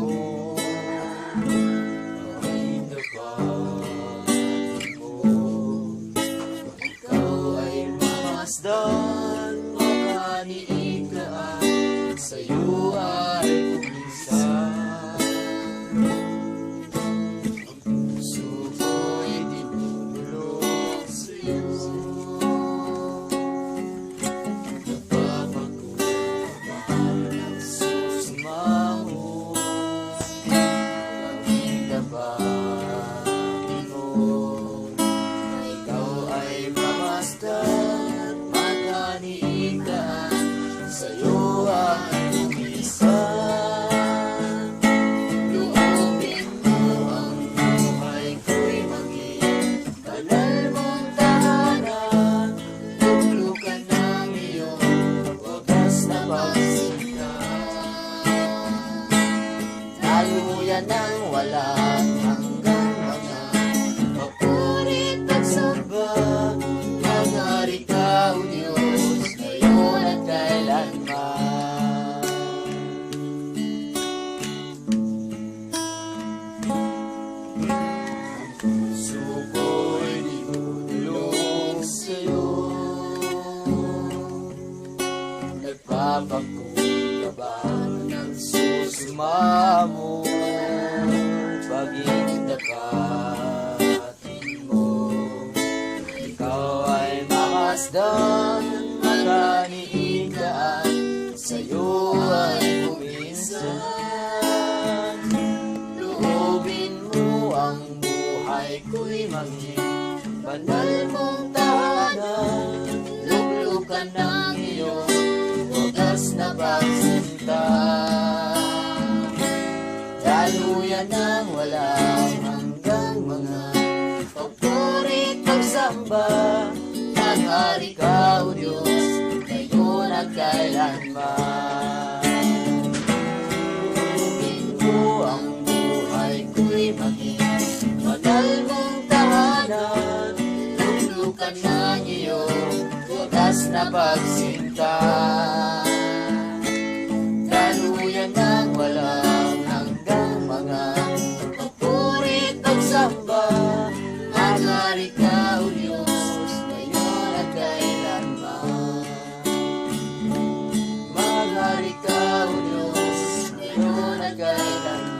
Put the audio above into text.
Mo ay napatin mo. Ikaw ay mamasdan, makaniigaan, sa'yo ay kuminsan. Ang puso ko'y dinulog sa'yo. Napapagod ang susuma mo. Dabatin mo, ikaw ay mamasdan, makaniigaan, sa'yo ay umisan. Loobin mo ang buhay ko'y maging banal mong tahanan. Luglukan ng iyong wagas na pagsinta. Daluyan ng walang hanggang mga papurit at samba. Maghari ka, O Diyos, ngayon at kailanman. Ang puso ko'y dinudulog sa'yo. Nagpapakumbaba ng susuma mo. Paging dapatin mo, ikaw ay mamasdan, makaniigaan, sa'yo ay kuminsan. Loobin mo ang buhay ko'y maging banal mong tahanan. Luglukan ng iyong wagas na pagsinta. Daluyan ng walang hanggang mga papurit pagsamba. Maghari ka, O Diyos, ngayon at kailanman. Loobin mo ang buhay ko'y maging banal mong tahanan. Luglukan ng iyong wagas na pagsinta. Daluyan ng walang papurit pagsamba. Maghari ka, O Diyos, ngayon at kailanman. Maghari ka, O Diyos, ngayon at kailanman.